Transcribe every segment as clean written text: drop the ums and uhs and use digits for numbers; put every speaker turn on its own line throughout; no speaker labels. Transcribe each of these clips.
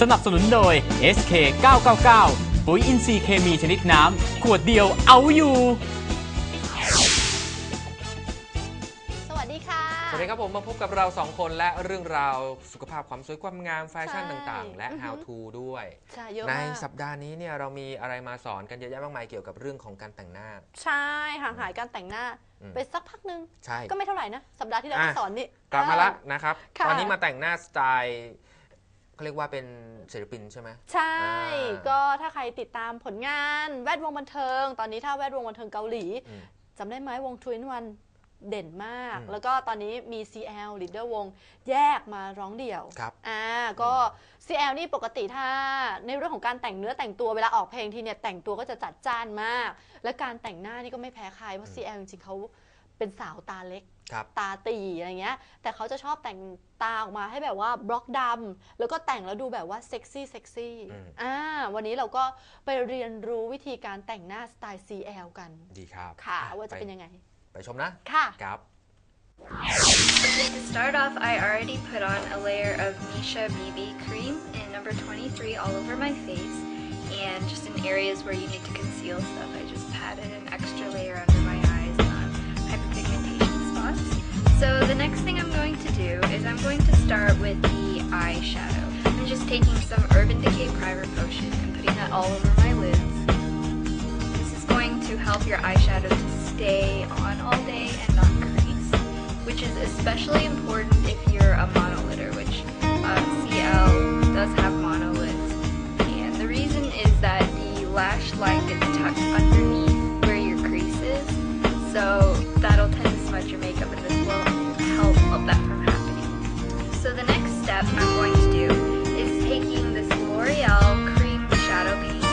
สนับสนุนโดย SK 999ปุ๋ยอินทรีย์เคมีชนิดน้ำขวดเดียวเอาอยู่
สวัสดีค่ะ
สวัสดีครับผมมาพบกับเรา2คนและเรื่องราวสุขภาพความสวยความงามแฟชั่นต่างๆและ how to ด้วยในสัปดาห์นี้เนี่ยเรามีอะไรมาสอนกันเยอะแยะมากมายเกี่ยวกับเรื่องของการแต่งหน้า
ใช่ห่างหายการแต่งหน้าไปสักพักนึงก็ไม่เท่าไหร่นะสัปดาห์ที่แล้วก็สอนนี่
กลับมาแล้วนะครับตอนนี้มาแต่งหน้าสไตล์เขาเรียกว่าเป็นศิลปินใช่ไหม
ใช่ก็ถ้าใครติดตามผลงานแวดวงบันเทิงตอนนี้ถ้าแวดวงบันเทิงเกาหลีจำได้ไหมวง2 in 1เด่นมากแล้วก็ตอนนี้มี CL ลีดเดอร์วงแยกมาร้องเดี่ยวก็ CL นี่ปกติถ้าในเรื่องของการแต่งเนื้อแต่งตัวเวลาออกเพลงทีเนี่ยแต่งตัวก็จะจัดจ้านมากและการแต่งหน้านี่ก็ไม่แพ้ใครเพราะ CL จริงๆเขาเป็นสาวตาเล็กตาตีอะไรเงี้ยแต่เขาจะชอบแต่งตาออกมาให้แบบว่าบล็อกดำแล้วก็แต่งแล้วดูแบบว่าเซ็กซี่วันนี้เราก็ไปเรียนรู้วิธีการแต่งหน้าสไตล์ CL กัน
ดีครับ
ค่ะว่าจะเป็นยังไง
ไปชมนะ
ค่ะ
ครับ
To start off, I already put on a layer of Misha BB cream in number 23 all over my face, and just in areas where you need to conceal stuff, I just patted an extra layer under my eyes on hyperpigmentation spots. So the next thing I'm going to do is I'm going to start with the eyeshadow. I'm just taking some Urban Decay Primer Potion and putting that all over my lids. This is going to help your eyeshadow to stay on all day and not crease, which is especially important if you're a monolider, which CL does have monolids. And the reason is that the lash line gets tucked underneath where your crease is, so that'll tend to smudge your makeup and this will help that from happening. So the next step I'm going to do is taking this L'Oreal Cream Shadow Paint.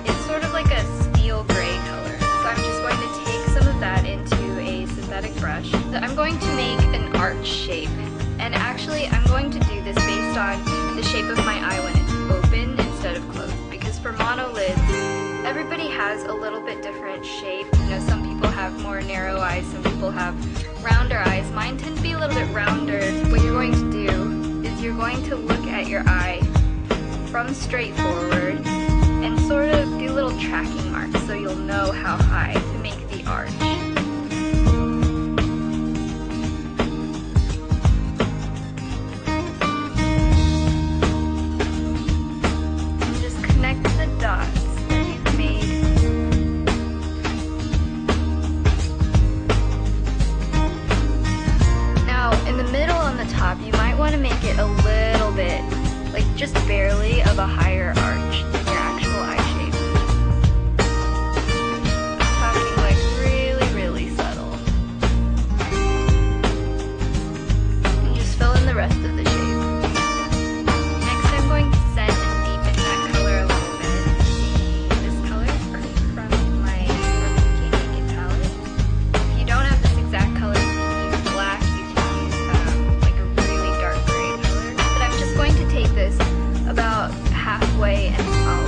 It's sort of like a steel gray color, so I'm just going to take some of that into a synthetic brush. I'm going to make an arch shape, and actually I'm going to do this based on the shape of my eye when it's open instead of closed, because for monolids, everybody has a little bit different shape. You know, some people have more narrow eyes, some people have rounder eyes. Mine tend to be a little bit rounder. What you're going to do is you're going to look at your eye from straight forward and sort of do little tracking marks so you'll know how high to make the arch. You might want to make it a little bit, like just barely, of a higher arch than your actual eye shape. I'm talking like really, really subtle. And just fill in the rest of the shape. Next I'm going to set and deepen that color a little bit. This color from my Urban Decay Naked palette. If you don't have this exact color, this about halfway and I'll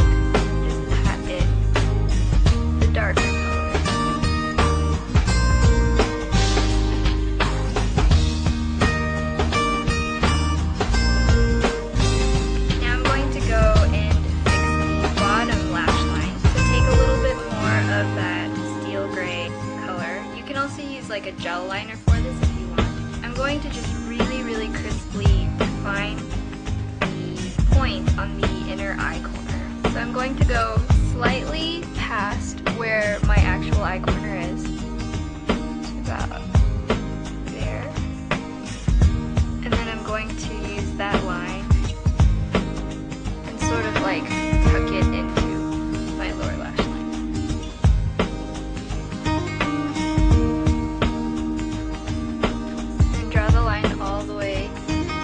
just pat in the darker color. Now I'm going to go and fix the bottom lash line. So take a little bit more of that steel gray color. You can also use like a gel liner for this if you want. I'm going to just really, really crisply define point on the inner eye corner. So I'm going to go slightly past where my actual eye corner is, to about there. And then I'm going to use that line and sort of like tuck it into my lower lash line. And draw the line all the way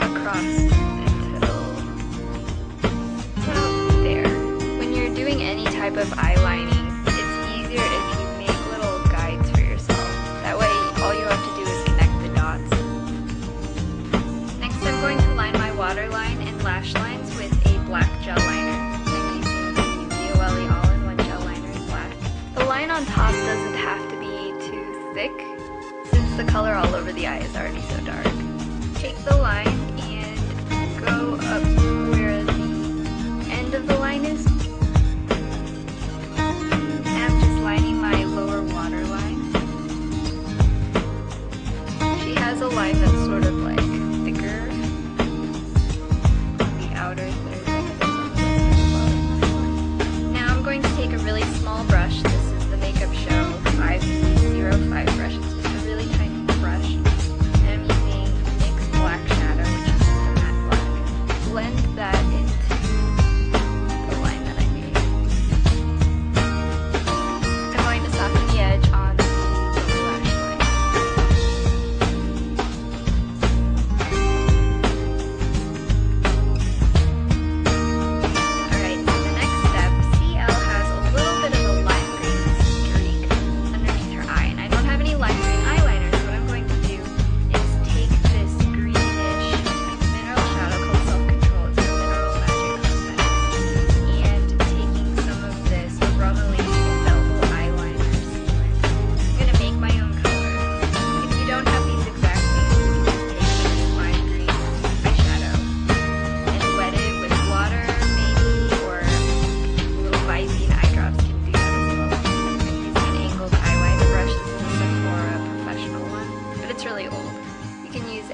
across type of eye lining. It's easier if you make little guides for yourself. That way all you have to do is connect the dots. Next I'm going to line my waterline and lash lines with a black gel liner. I'm using the BOLE all-in-one gel liner in black. The line on top doesn't have to be too thick since the color all over the eye is already so dark. Take the line and go up where the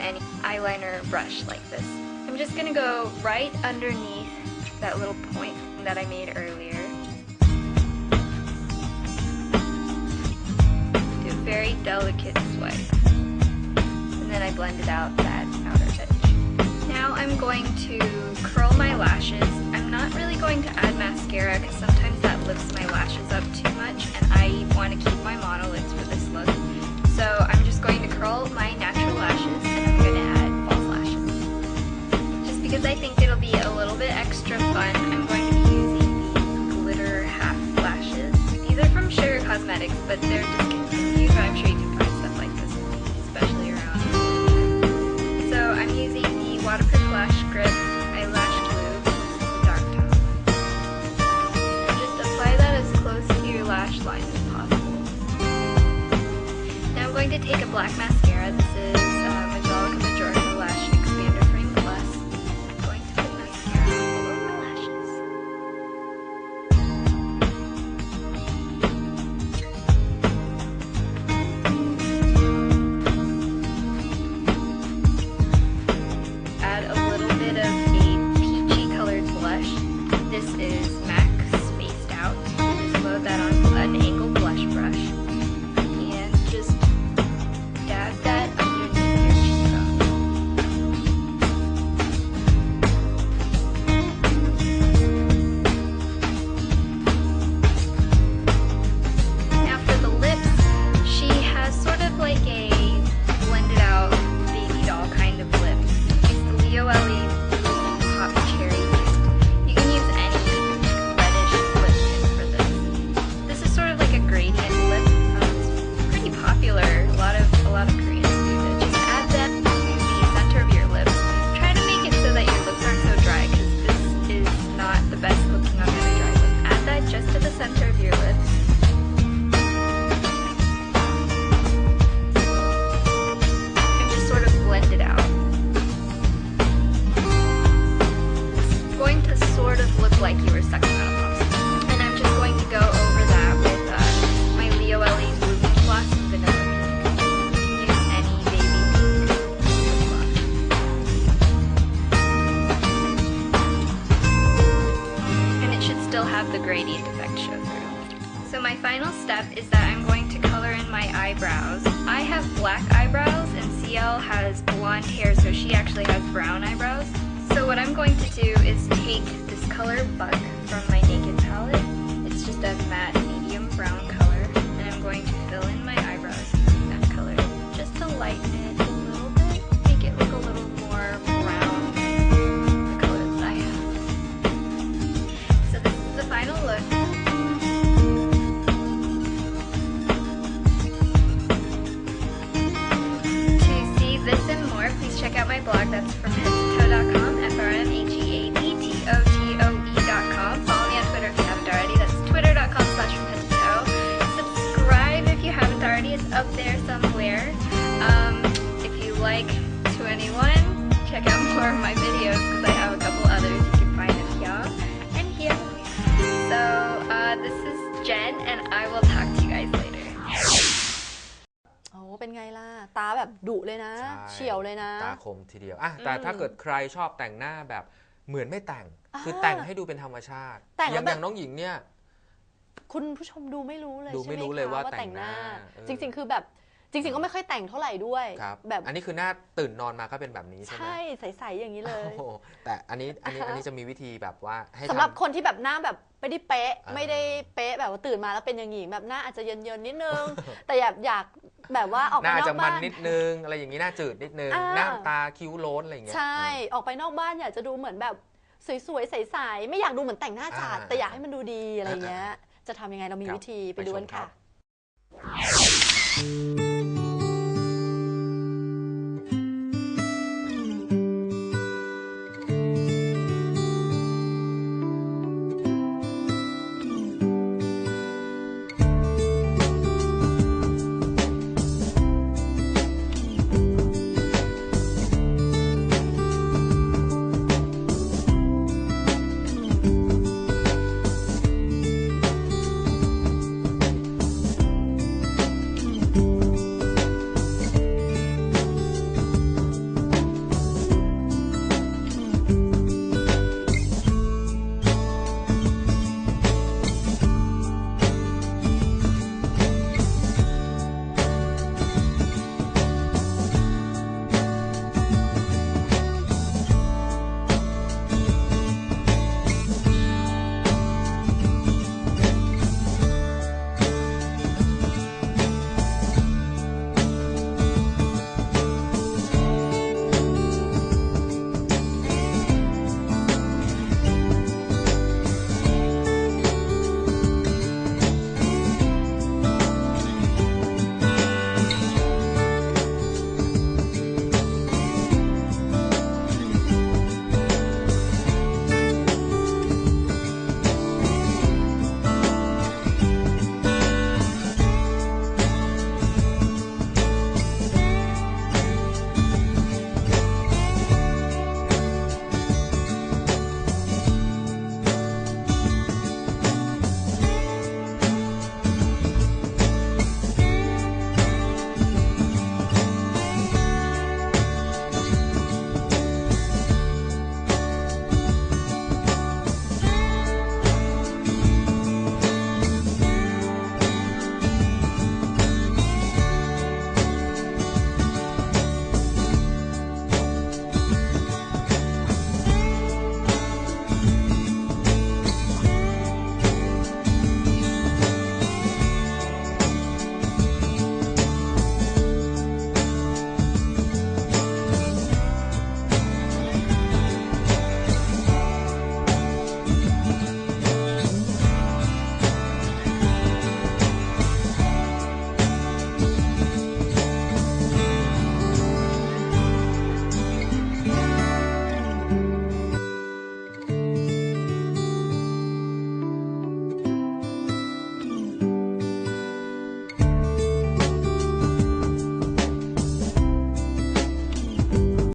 any eyeliner brush like this. I'm just gonna go right underneath that little point that I made earlier. Do a very delicate swipe. And then I blended out that outer edge. Now I'm going to curl my lashes. I'm not really going to add mascara because sometimes that lifts my lashes up too much and I want to keep my monolids for this look. So I'm just going to curl my natural lashes and I'm going to add false lashes. Just because I think it'll be a little bit extra fun, I'm going to be using these glitter half lashes. These are from Sugar Cosmetics, but they're discontinued, but I'm sure you can find stuff like this, especially around here. So I'm using the Waterproof Lash Grip Eyelash Glue. This is the dark tone. And just apply that as close to your lash line as possible. Now I'm going to take a black mascara. This is Majolica Majorca Lash Expander Frame Plus. I'm going to put mascara all over my lashes. Add a little bit of a peachy colored blush. This is MAC Spaced Out. Just load that on an angled blush brush. And just dab that underneath your cheekbone. Now for the lips, she has sort of like a blended out baby doll kind of lip. Use the Leo Ellie Pop Cherry Mist. You can use any reddish lip tint for this. This is sort of like a gradient lip. It's pretty popular. A lot of Koreans do it. Just add that to the center of your lips. Try to make it so that your lips aren't so dry because this is not the best looking on really dry lip. Add that just to the center of your lips. And just sort of blend it out. It's going to sort of look like you were sucking on a popsicle. And I'm just going to go over that with my Leo Ellie Blooming Gloss Vanilla Pink. Use any baby pink lip gloss. And it should still have the gradient effect show through. So my final step is that I'm going to color in my eyebrows. I have black eyebrows and CL has blonde hair, so she actually has brown eyebrows. So what I'm going to do is take this color Buck from my Naked palette. It's just a matte medium brown color, and I'm going to fill in my eyebrows using that color just to lighten it a little bit, make it look a little more brown than the color that I have. So this is the final look. To see this and more, please check out my blog. That's from headtotoe.com, frmheadtotoe.com. Follow me on Twitter if you haven't already. That's twitter.com/fromheadtotoe. Subscribe if you haven't already. It's up there somewhere. If you like 2NE1, check out more of my videos because I have a couple others you can find it here and here. So this is Jen, and I will talk to you guys later.
โอ้เป็นไงล่ะ ตาแบบดุเลยนะ
ใช่
เฉียวเลยนะ
ตาคมทีเดียวอ่ะแต่ถ้าเกิดใครชอบแต่งหน้าแบบเหมือนไม่แต่ง คือแต่งให้ดูเป็นธรรมชาติ
แต่ง
อ
แล้
ย่าว ง
แบบ
อย่างน้องหญิงเนี่ย
คุณผู้ชมดูไม่รู้เลย
ดู
ใช่
ไม่
ไหม
รู้เลย
คะ
ว่า
ว่าแต่งหน้า
แต่งหน้า
จริงๆคือแบบจริงๆก็ไม่ค่อยแต่งเท่าไหร่ด้วย
ครับ
แบบ
อันนี้คือหน้าตื่นนอนมาก็เป็นแบบนี้ใช่ไหม
ใช่ใสๆอย่างนี้เลย
โอ้โหแต่อันนี้จะมีวิธีแบบว่าให้
สำหรับ
ทำ
คนที่แบบหน้าแบบไม่ได้เป๊ะ
อ่า
ไม่ได้เป๊ะแบบว่าตื่นมาแล้วเป็นอย่างนี้แบบหน้าอาจจะเยินๆนิดนึง แต่อยากแบบว่าออก
ห
ไป
น้าน
อ
จะ
ก
มั
บ้าน น
นิดนึงอะไรอย่างนี้หน้าจืดนิดนึง
อ่า
หน้าตาคิ้วโล้นอะไรอย่างเงี้ย
ใช่ออกไปนอกบ้านอยากจะดูเหมือนแบบสวยๆใสๆไม่อยากดูเหมือนแต่งหน้าจัดแต่อยากให้มันดูดีอะไรเงี้ยจะทำยังไงเรามีวิธีไปดูกันค่ะ